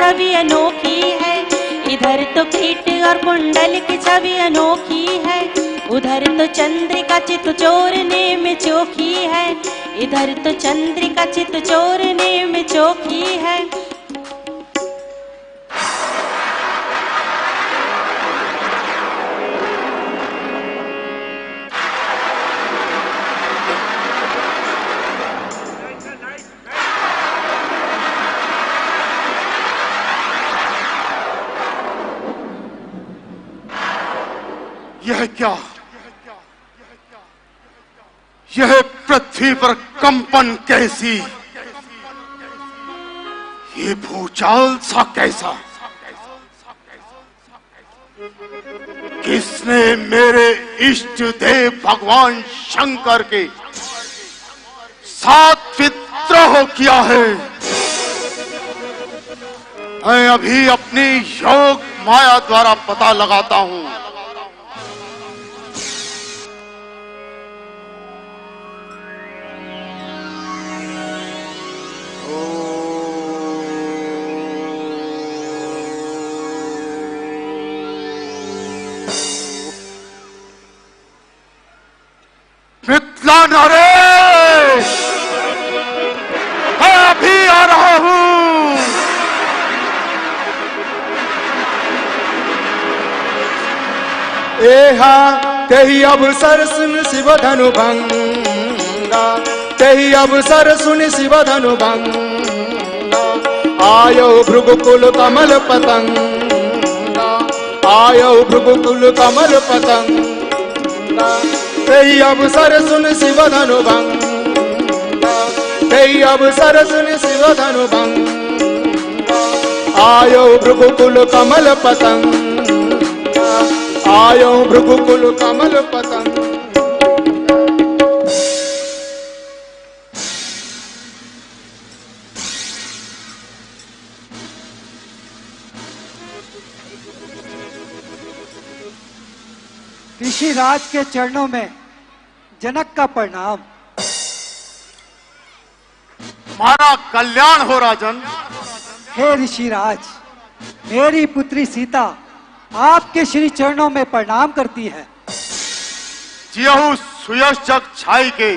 छवि अनोखी है, इधर तो कीट और कुंडल की छवि अनोखी है, उधर तो चंद्रिका चित चोरने में चोखी है, इधर तो चंद्रिका चित चोरने में चोखी है। यह क्या? यह पृथ्वी पर कंपन कैसी? ये भूचाल सा कैसा? किसने मेरे इष्ट देव भगवान शंकर के साथ विद्रोह किया है? मैं अभी अपनी योग माया द्वारा पता लगाता हूं। मिथिला नरेश, मैं अभी आ रहा हूं। एहा तेहि अवसर सुन शिव धनु भंगा, तेहि अवसर सुन शिव धनु भंगा, आयो भृगुकुल कमल पतंगा, आयो भृगुकुल कमल पतंगा, तेहि अवसर सुन शिव धनु भंगा, तेहि अवसर सुन शिव धनु भंगा, आयो भृगुकुल कमल पतंगा, आयो भृगुकुल कमल पतंगा। ऋषिराज के चरणों में जनक का प्रणाम। हमारा कल्याण हो राजन। हे ऋषिराज, मेरी पुत्री सीता आपके श्री चरणों में प्रणाम करती है। जियहु सुयश जग छाई के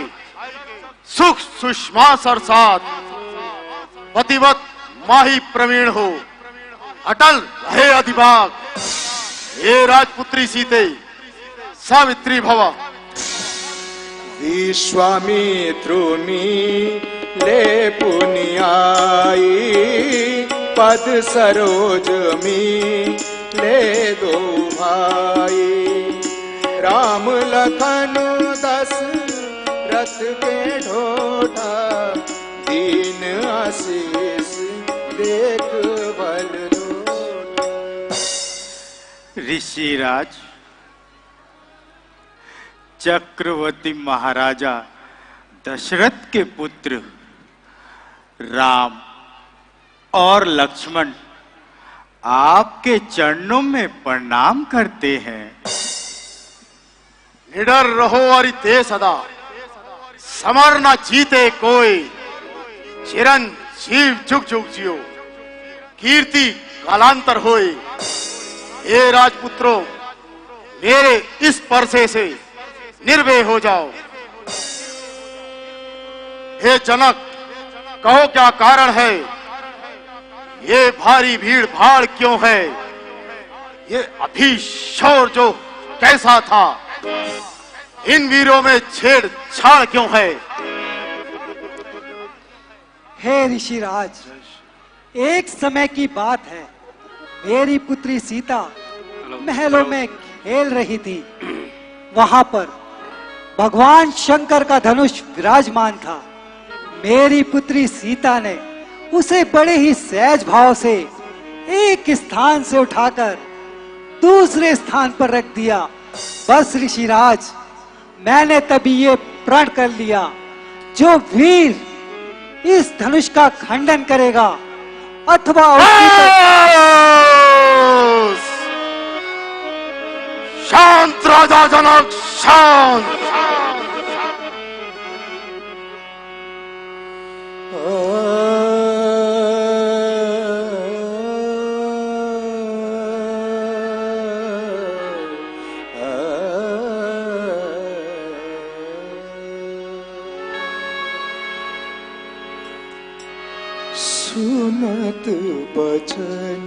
सुख सुषमा सरसात, पतिवत माही प्रवीण हो अटल रहे अधिभाग। हे राजपुत्री सीते सावित्री भव। विश्वामित्रुनि ले पुनियाई, पद सरोज में ले दो भाई। राम लखन दशरथ के ढोठा, दीन आशीष देख बल लोटा। ऋषिराज, चक्रवर्ती महाराजा दशरथ के पुत्र राम और लक्ष्मण आपके चरणों में प्रणाम करते हैं। निडर रहो और ते सदा, समर न जीते कोई। चिरंजीव जुग जुग जियो, कीर्ति कालांतर होए। हे राजपुत्रों, मेरे इस परसे से निर्भय हो जाओ। हे जनक, कहो क्या कारण है? ये भारी भीड़ भाड़ क्यों है? ये अभिशौर जो कैसा था? इन वीरों में छेड़छाड़ क्यों है? हे ऋषिराज, एक समय की बात है, मेरी पुत्री सीता महलों में खेल रही थी। वहां पर भगवान शंकर का धनुष विराजमान था। मेरी पुत्री सीता ने उसे बड़े ही सहज भाव से एक स्थान से उठाकर दूसरे स्थान पर रख दिया। बस ऋषिराज, मैंने तभी ये प्रण कर लिया, जो वीर इस धनुष का खंडन करेगा अथवा शांत राजा जनक, शांत। सुनत बचन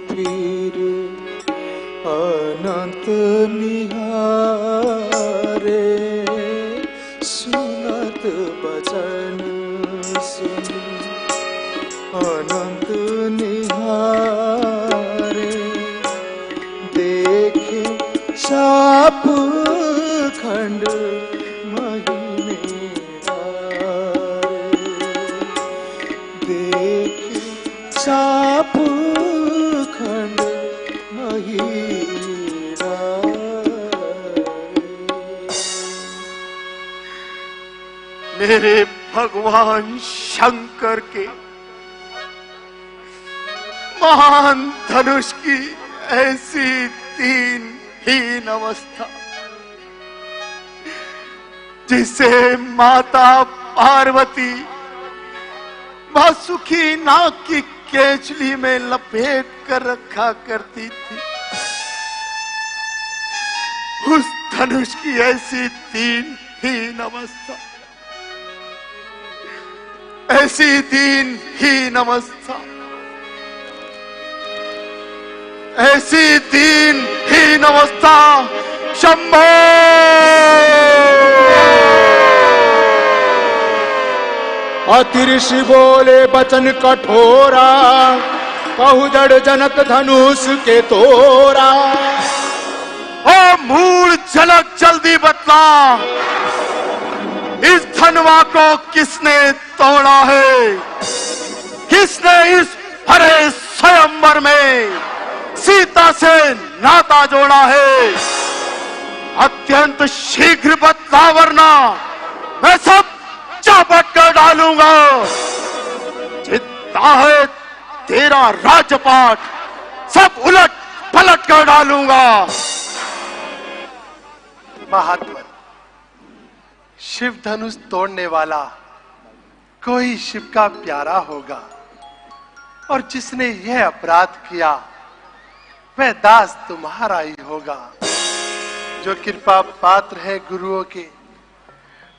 फिर अनंत निहारे, सुनत बचन सुन अनंत निहारे, देखे साप खंड महिने देखे साप खंड महिरा। मेरे भगवान शंकर के महान धनुष की ऐसी दीनहीन अवस्था जिसे माता पार्वती वासुकी नाग की केचली में लपेट कर रखा करती थी, उस धनुष की ऐसी दीनहीन अवस्था, ऐसी दीनहीन अवस्था, ऐसी दीनहीन अवस्था शंभो। अति ऋषि बोले बचन कठोरा, कहु जड़ जनक धनुष के तोरा। ओ मूल जनक जल्दी बतला, इस धनवा को किसने तोड़ा है? किसने इस हरे स्वयंवर में सीता से नाता जोड़ा है? अत्यंत शीघ्र बतला, वरना मैं सब चापट कर डालूंगा। जितना है तेरा राजपाट सब उलट पलट कर डालूंगा। महात्मा, शिव धनुष तोड़ने वाला कोई शिव का प्यारा होगा, और जिसने यह अपराध किया वह दास तुम्हारा ही होगा। जो कृपा पात्र है गुरुओं के,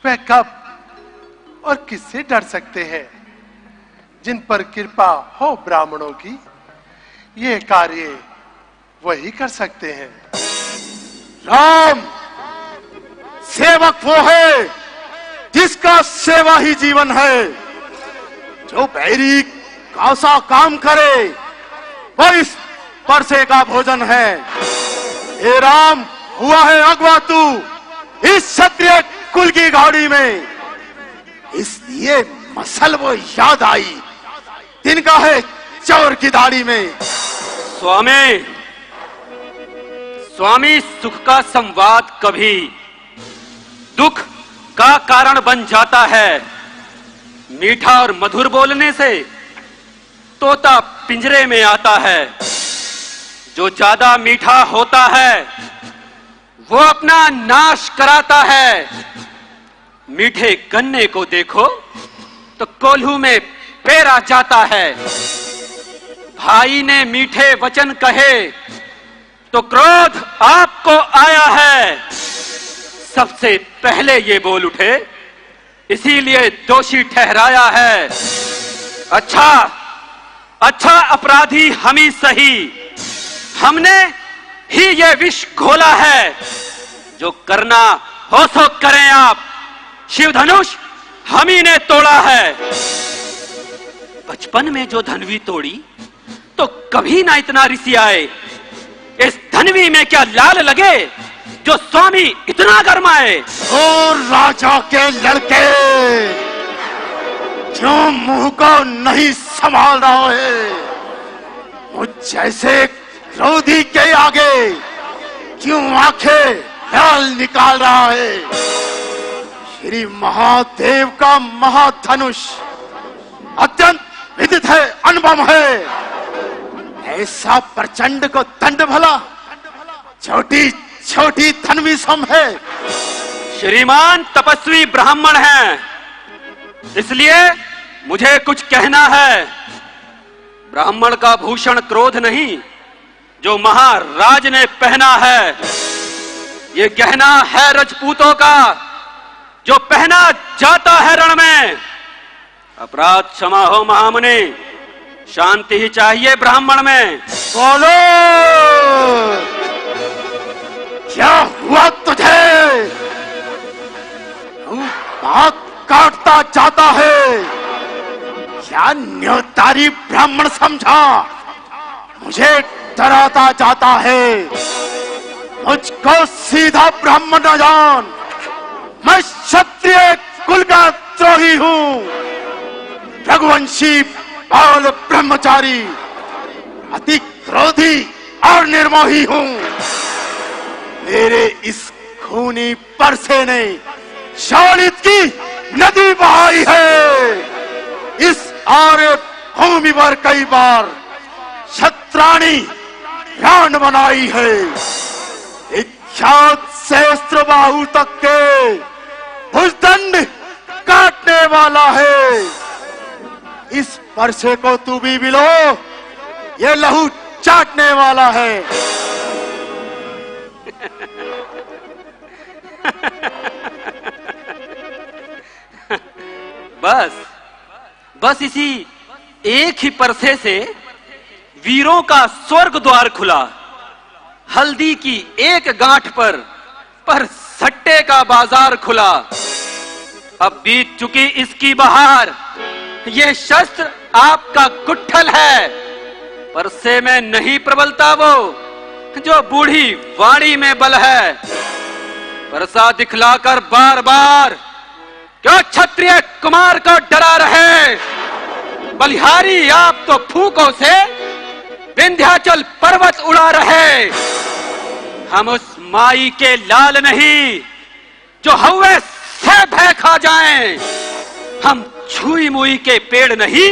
वह कब और किससे डर सकते हैं? जिन पर कृपा हो ब्राह्मणों की, ये कार्य वही कर सकते हैं। राम, सेवक वो है जिसका सेवा ही जीवन है। जो बैरी कौसा काम करे वो इस परसे का भोजन है। हे राम, हुआ है अगवा तू इस क्षत्रिय कुल की गाड़ी में, इसलिए मसल वो याद आई तिनका है चोर की दाढ़ी में। स्वामी, स्वामी, सुख का संवाद कभी दुख का कारण बन जाता है। मीठा और मधुर बोलने से तोता पिंजरे में आता है। जो ज्यादा मीठा होता है वो अपना नाश कराता है। मीठे गन्ने को देखो तो कोल्हू में पेरा जाता है। भाई ने मीठे वचन कहे तो क्रोध आपको आया है। सबसे पहले ये बोल उठे, इसीलिए दोषी ठहराया है। अच्छा, अच्छा अपराधी हम ही सही, हमने ही ये विष घोला है। जो करना हो सो करें आप, शिव धनुष हम ही ने तोड़ा है। बचपन में जो धनवी तोड़ी तो कभी ना इतना ऋषि आए। इस धनवी में क्या लाल लगे जो स्वामी इतना गरमाए। और राजा के लड़के जो मुंह को नहीं संभाल रहा है, वो जैसे क्रोधी के आगे क्यों आंखें लाल निकाल रहा है। श्री महादेव का महाधनुष अत्यंत विदित है, अनुभव है। ऐसा प्रचंड को दंड भला छोटी छोटी धनवी सम है। श्रीमान तपस्वी ब्राह्मण हैं, इसलिए मुझे कुछ कहना है। ब्राह्मण का भूषण क्रोध नहीं, जो महाराज ने पहना है। ये गहना है रजपूतों का, जो पहना जाता है रण में। अपराध क्षमा हो महामुनि, शांति ही चाहिए ब्राह्मण में। बोलो, क्या हुआ तुझे? तू बात काटता जाता है, क्या न्योतारी ब्राह्मण समझा? मुझे डराता जाता है। मुझको सीधा ब्राह्मण न जान, मैं क्षत्रिय कुल का द्रोही हूँ, रघुवंशी बाल ब्रह्मचारी, अति क्रोधी और निर्मोही हूँ। मेरे इस खूनी परसे ने शालित की नदी बहाई है। इस आर्य भूमि पर कई बार क्षत्राणी रान बनाई है। इच्छात सहस्त्र बाहु तक के भुजदंड काटने वाला है। इस परसे को तू भी मिलो, ये लहू चाटने वाला है। बस इसी एक ही परसे से वीरों का स्वर्ग द्वार खुला। हल्दी की एक गांठ पर सट्टे का बाजार खुला। अब बीत चुकी इसकी बहार, ये शस्त्र आपका गुट्ठल है। परसे में नहीं प्रबलता वो जो बूढ़ी वाणी में बल है। परसा दिखलाकर बार बार क्यों क्षत्रिय कुमार को डरा रहे? बलिहारी आप तो फूकों से विंध्याचल पर्वत उड़ा रहे। हम उस माई के लाल नहीं जो हवे से भय खा जाएं। हम छुई मुई के पेड़ नहीं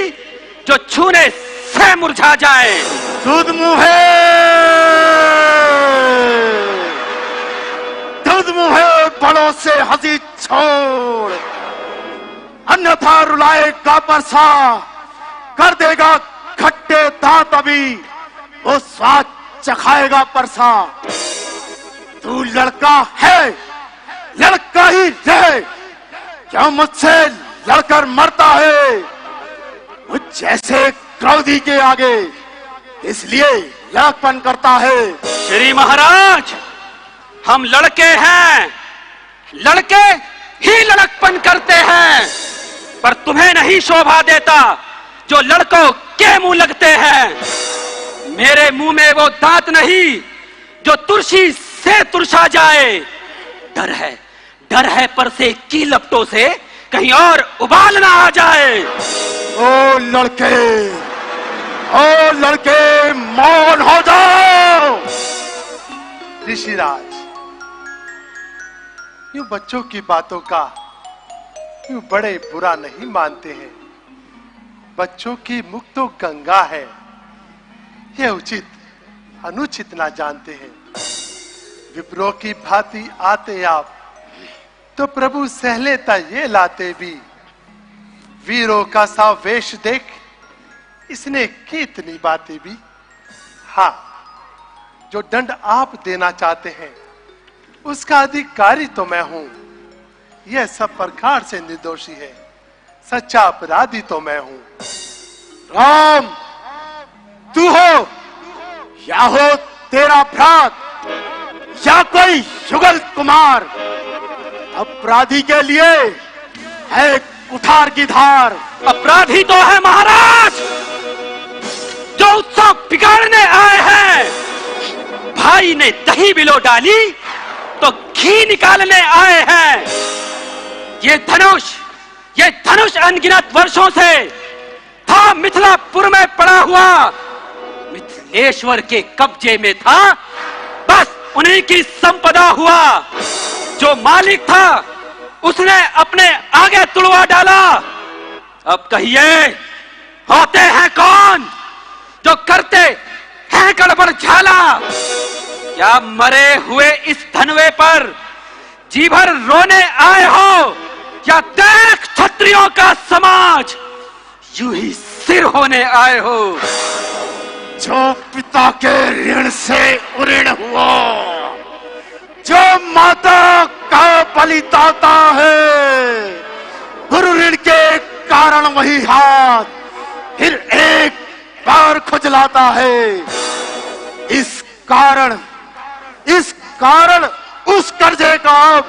जो छूने से मुरझा जाएं। दूध मुहे बड़ों से हंसी छोड़, अन्यथा रुलाएगा परसा, कर देगा खट्टे दांत अभी वो स्वाद चखाएगा परसा। तू लड़का है, लड़का ही रहे, क्या मुझसे लड़कर मरता है? मुझ जैसे क्रोधी के आगे इसलिए लड़कपन करता है। श्री महाराज, हम लड़के हैं, लड़के ही लड़कपन करते हैं, पर तुम्हें नहीं शोभा देता जो लड़कों के मुंह लगते हैं। मेरे मुंह में वो दांत नहीं जो तुरसी से तुरसा जाए। डर है परसे की लपटों से कहीं और उबाल ना आ जाए। ओ लड़के मौन हो जाओ। ऋषिराज, यूं बच्चों की बातों का यूं बड़े बुरा नहीं मानते हैं। बच्चों की मुख तो गंगा है, ये उचित अनुचित ना जानते हैं। विप्रों की भांति आते आप तो प्रभु सहलेता ये लाते भी। वीरों का सा वेश देख इसने की इतनी बातें भी। हाँ, जो दंड आप देना चाहते हैं उसका अधिकारी तो मैं हूं। यह सब प्रकार से निर्दोषी है, सच्चा अपराधी तो मैं हूं। राम, तू हो या हो तेरा भ्रात या कोई युगल कुमार, अपराधी के लिए है कुठार की धार। अपराधी तो है महाराज जो उत्सव बिगाड़ने आए हैं। भाई ने दही बिलो डाली तो घी निकालने आए हैं। ये धनुष अनगिनत वर्षों से था मिथिलापुर में पड़ा हुआ। मिथिलेश्वर के कब्जे में था, बस उन्हीं की संपदा हुआ। जो मालिक था उसने अपने आगे तुड़वा डाला। अब कहिए, होते हैं कौन जो करते हैं गड़बड़ झाला? क्या मरे हुए इस धनवे पर जी भर रोने आए हो, या देख क्षत्रियों का समाज यूं ही सिर होने आए हो? जो पिता के ऋण से उऋण हुआ, जो माता का बलिदाता है, गुरु ऋण के कारण वही हाथ फिर एक बार खुजलाता है। इस कारण उस कर्जे का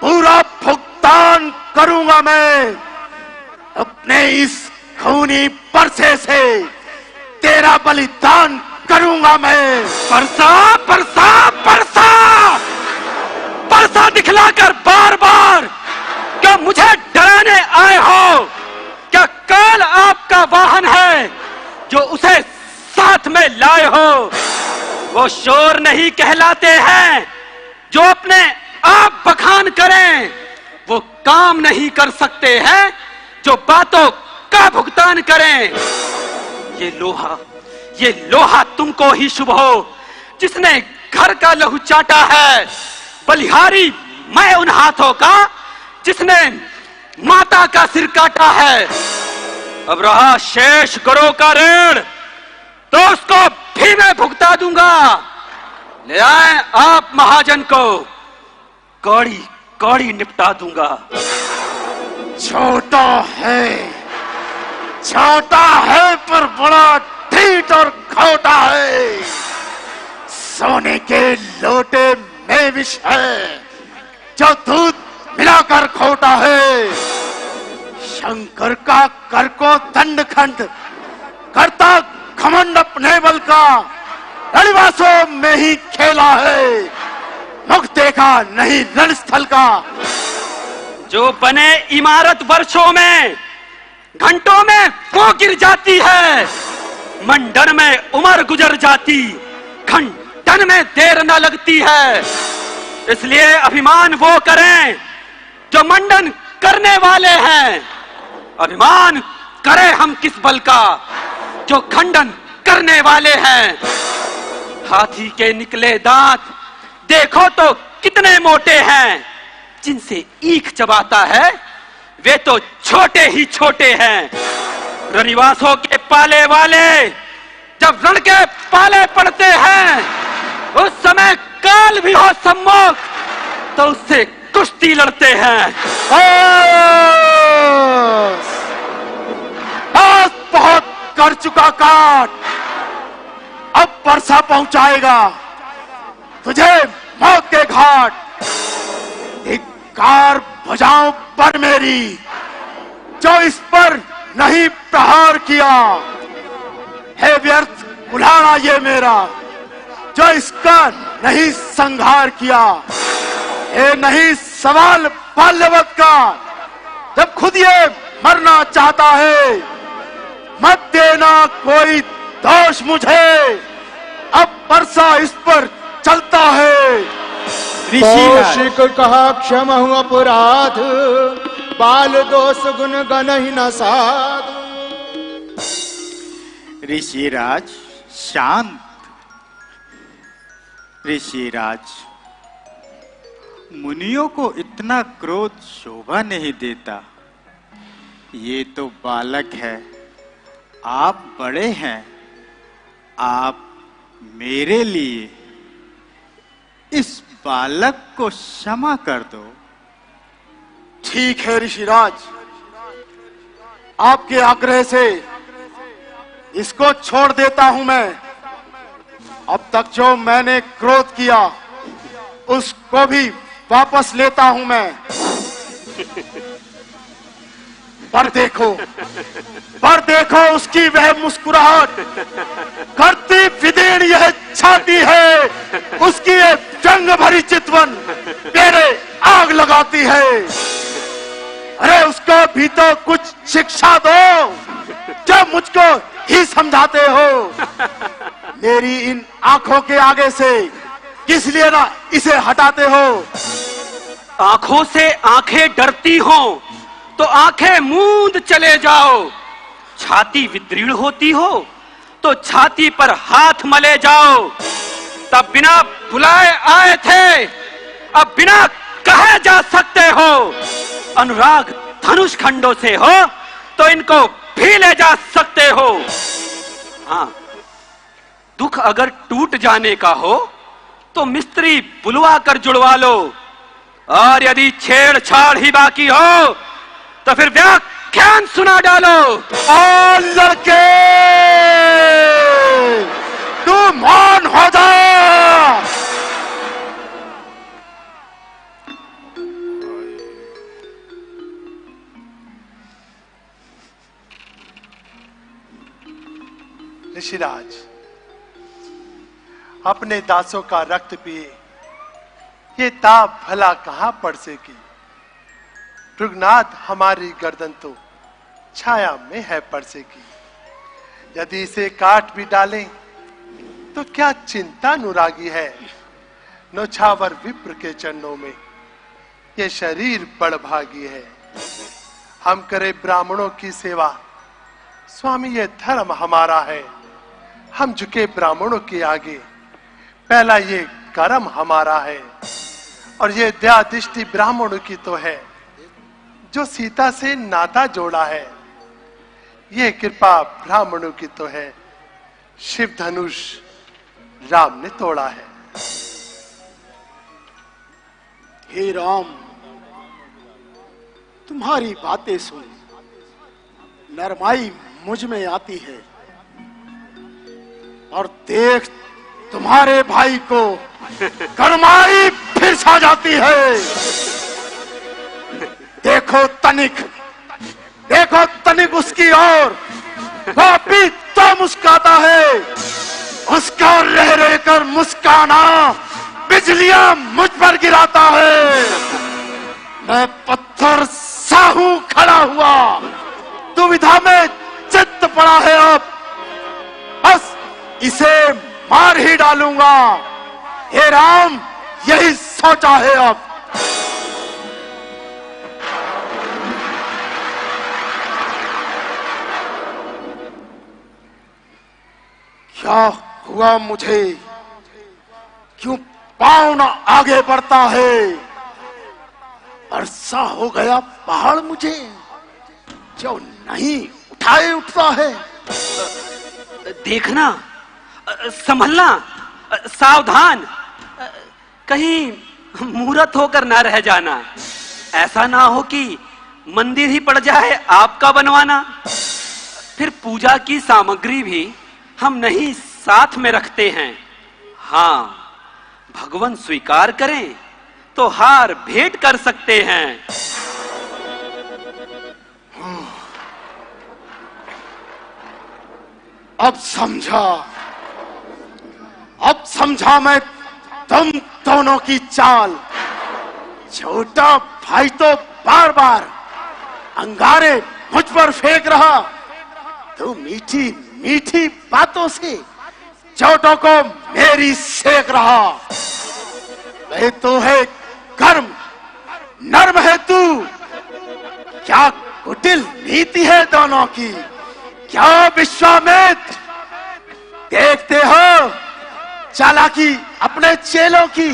पूरा भुगतान करूंगा मैं। अपने इस खूनी परसे से तेरा बलिदान करूंगा मैं। परसा परसा परसा परसा दिखलाकर बार बार क्या मुझे डराने आए हो? क्या काल आपका वाहन है जो उसे साथ में लाए हो? वो शोर नहीं कहलाते हैं जो अपने आप बखान करें। वो काम नहीं कर सकते हैं जो बातों का भुगतान करें। ये लोहा तुमको ही शुभ हो जिसने घर का लहू चाटा है। बलिहारी मैं उन हाथों का जिसने माता का सिर काटा है। अब रहा शेष गरों का ऋण तो उसको भी मैं भुगता दूंगा। ले आए आप महाजन को, कौड़ी कौड़ी निपटा दूंगा। छोटा है पर बड़ा ढीठ और खोटा है। सोने के लोटे में विष है जो दूध मिलाकर खोटा है। शंकर का कर को दंडखंड करता घमंड अपने बल का रणवासों में ही खेला है। मुख देखा नहीं रणस्थल का। जो बने इमारत वर्षों में घंटों में वो गिर जाती है। मंडन में उम्र गुजर जाती, खंडन में देर न लगती है। इसलिए अभिमान वो करें जो मंडन करने वाले हैं। अभिमान करें हम किस बल का जो खंडन करने वाले हैं। हाथी के निकले दांत देखो तो कितने मोटे हैं। जिनसे ईख चबाता है वे तो छोटे ही छोटे हैं। रनिवासों के पाले वाले जब रण के पाले पड़ते हैं उस समय काल भी हो सम्मुख तो उससे कुश्ती लड़ते हैं। बस बहुत कर चुका काट। अब परसा पहुंचाएगा तुझे मौत के घाट। धिक्कार भुजाओं पर मेरी जो इस पर नहीं प्रहार किया है। व्यर्थ कुल्हाड़ा ये मेरा जो इसका नहीं संहार किया है। नहीं सवाल बाल्यवत का जब खुद ये मरना चाहता है। मत देना कोई दोष मुझे अब परसा इस पर चलता है। कौशिक कहा क्षम हूँ अपराध बाल दोष गुण गण ही न साध। ऋषिराज शांत। ऋषिराज मुनियों को इतना क्रोध शोभा नहीं देता। ये तो बालक है, आप बड़े हैं। आप मेरे लिए इस बालक को क्षमा कर दो। ठीक है ऋषिराज, आपके आग्रह से इसको छोड़ देता हूं मैं। अब तक जो मैंने क्रोध किया उसको भी वापस लेता हूं मैं। पर देखो उसकी वह मुस्कुराहट करती विदीर्ण यह छाती है। उसकी ये जंग भरी चितवन मेरे आग लगाती है। अरे उसको भी तो कुछ शिक्षा दो जो मुझको ही समझाते हो। मेरी इन आंखों के आगे से किस लिए ना इसे हटाते हो। आंखों से आंखें डरती हो तो आंखें मूंद चले जाओ। छाती विदीर्ण होती हो तो छाती पर हाथ मले जाओ। तब बिना बुलाए आए थे, अब बिना कहे जा सकते हो। अनुराग धनुष खंडों से हो तो इनको भी ले जा सकते हो। हाँ, दुख अगर टूट जाने का हो तो मिस्त्री बुलवा कर जुड़वा लो। और यदि छेड़छाड़ ही बाकी हो तो फिर व्याख्यान सुना डालो। और लड़के ऋषिराज, अपने दासों का रक्त पिए ये ताप भला कहां पड़ सके। भृगुनाथ, हमारी गर्दन तो छाया में है पड़ सकी। यदि इसे काट भी डालें तो क्या चिंता अनुरागी है। नौछावर विप्र के चरणों में ये शरीर बड़भागी है। हम करें ब्राह्मणों की सेवा, स्वामी ये धर्म हमारा है। हम झुके ब्राह्मणों के आगे, पहला ये कर्म हमारा है। और ये दया दृष्टि ब्राह्मणों की तो है जो सीता से नाता जोड़ा है। ये कृपा ब्राह्मणों की तो है, शिव धनुष राम ने तोड़ा है। हे राम, तुम्हारी बातें सुन नरमाई मुझ में आती है। और देख, तुम्हारे भाई को कर्माई फिर छा जाती है। देखो तनिक उसकी ओर, वो अभी तो मुस्काता है। उसका रह रह कर मुस्काना बिजलियां मुझ पर गिराता है। मैं पत्थर सा हूं खड़ा हुआ, दुविधा में चित्त पड़ा है। अब बस इसे मार ही डालूंगा। हे राम, यही सोचा है अब। क्या हुआ मुझे? क्यों पांव न आगे बढ़ता है? अरसा हो गया पहाड़ मुझे जो नहीं उठाए उठता है। देखना, संभलना, सावधान, कहीं मूर्त होकर ना रह जाना। ऐसा ना हो कि मंदिर ही पड़ जाए आपका बनवाना। फिर पूजा की सामग्री भी हम नहीं साथ में रखते हैं। हाँ, भगवान स्वीकार करें तो हार भेंट कर सकते हैं। अब समझा मैं तुम दोनों की चाल। छोटा भाई तो बार बार अंगारे मुझ पर फेंक रहा। तू मीठी मीठी बातों से चोटों को मेरी सेक रहा। मैं तो है कर्म, नर्म है तू। क्या कुटिल नीति है दोनों की, क्या विश्वामित्र। देखते हो चालाकी अपने चेलों की।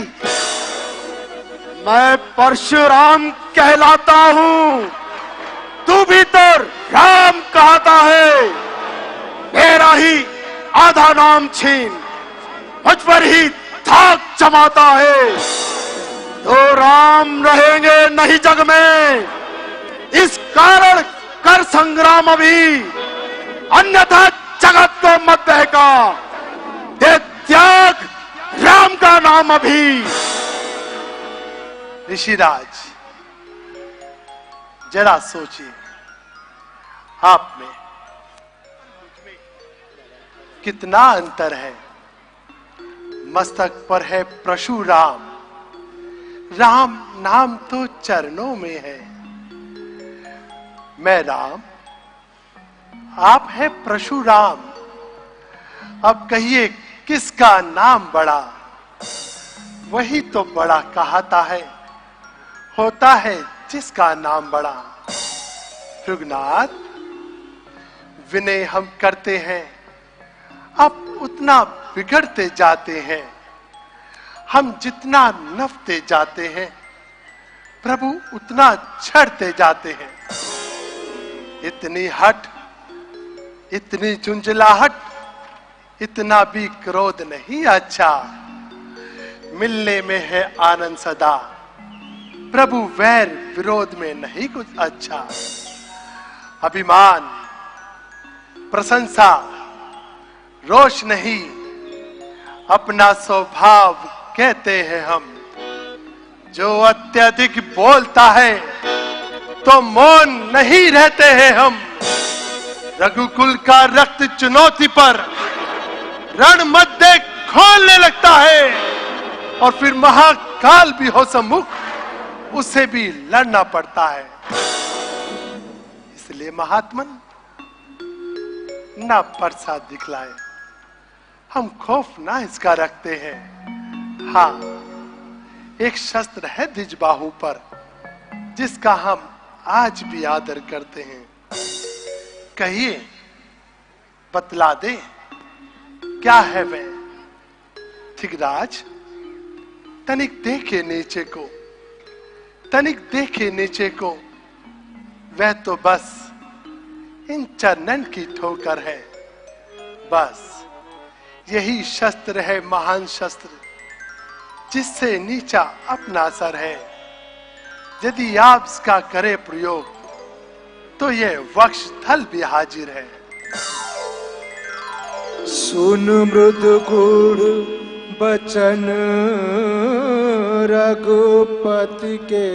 मैं परशुराम कहलाता हूँ, तू भी तो राम कहता है। मेरा ही आधा नाम छीन मुझ पर ही धाक जमाता है। तो राम रहेंगे नहीं जग में, इस कारण कर संग्राम अभी। अन्यथा जगत को मत बहका, दे त्याग राम का नाम अभी। ऋषिराज, जरा सोचिए, आप में कितना अंतर है। मस्तक पर है परशुराम, राम नाम तो चरणों में है। मैं राम, आप है परशुराम। अब कहिए किसका नाम बड़ा? वही तो बड़ा कहता है, होता है जिसका नाम बड़ा। भृगुनाथ, विनय हम करते हैं, अब उतना बिगड़ते जाते हैं। हम जितना नफते जाते हैं, प्रभु उतना छड़ते जाते हैं। इतनी हट, इतनी झुंझलाहट, इतना भी क्रोध नहीं अच्छा। मिलने में है आनंद सदा, प्रभु वैर विरोध में नहीं कुछ अच्छा। अभिमान, प्रशंसा, रोष नहीं, अपना स्वभाव कहते हैं हम। जो अत्यधिक बोलता है तो मौन नहीं रहते हैं हम। रघुकुल का रक्त चुनौती पर रण मध्य खोलने लगता है और फिर महाकाल भी हो सम्मुख, उसे भी लड़ना पड़ता है। इसलिए महात्मन ना प्रसाद दिखलाए, हम खौफ ना इसका रखते हैं। हाँ, एक शस्त्र है द्विज बाहु पर, जिसका हम आज भी आदर करते हैं। कहिए, बतला दे, क्या है वह? थिगराज, तनिक देखे नीचे को, तनिक देखे नीचे को, वह तो बस इन चरणन की ठोकर है। बस यही शस्त्र है महान शस्त्र, जिससे नीचा अपना असर है। यदि आप इसका करे प्रयोग तो यह वक्ष थल भी हाजिर है। सुन मृदु गुण बचन रघुपति के,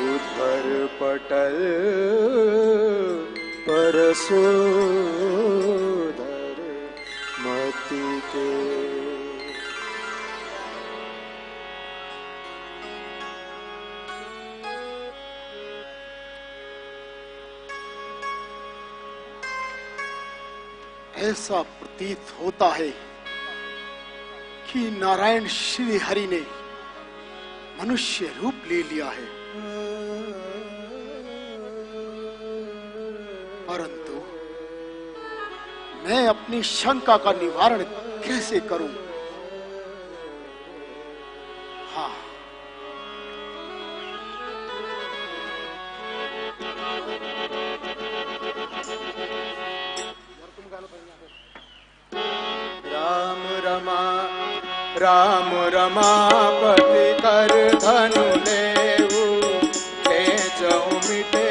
उधर पटल परसोधर मति के। ऐसा प्रतीत होता है कि नारायण श्री हरि ने मनुष्य रूप ले लिया है, परंतु मैं अपनी शंका का निवारण कैसे करूं? हाँ, राम रमापति कर धनु लेऊ, तेजहु मिटे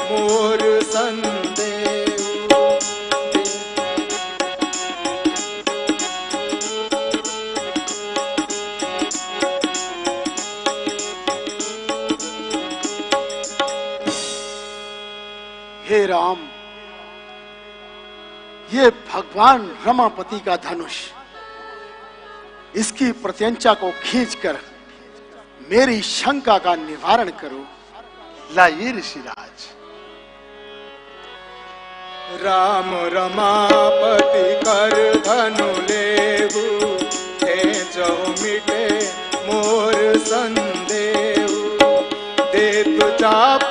मोर संदेहु। हे राम, ये भगवान रमापति का धनुष, इसकी प्रत्यंचा को खींचकर मेरी शंका का निवारण करो। लाइए ऋषिराज। राम रमापति कर धनु लेऊ, तेजहु मिटे मोर संदेहु। देतु चाप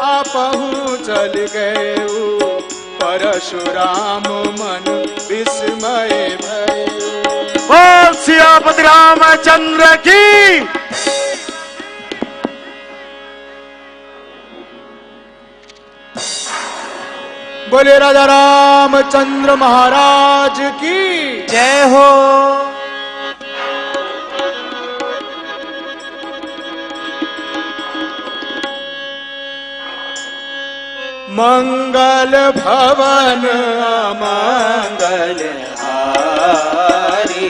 आपहु चल गएऊ, परशुराम मन विस्मय भयऊ। बोल सियापति रामचंद्र की। बोले राजा रामचंद्र महाराज की जय हो। मंगल भवन अमंगल हारी,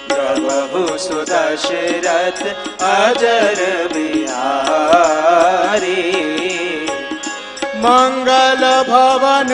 प्रभु सुदशरथ अजर बिहारी। मंगल भवन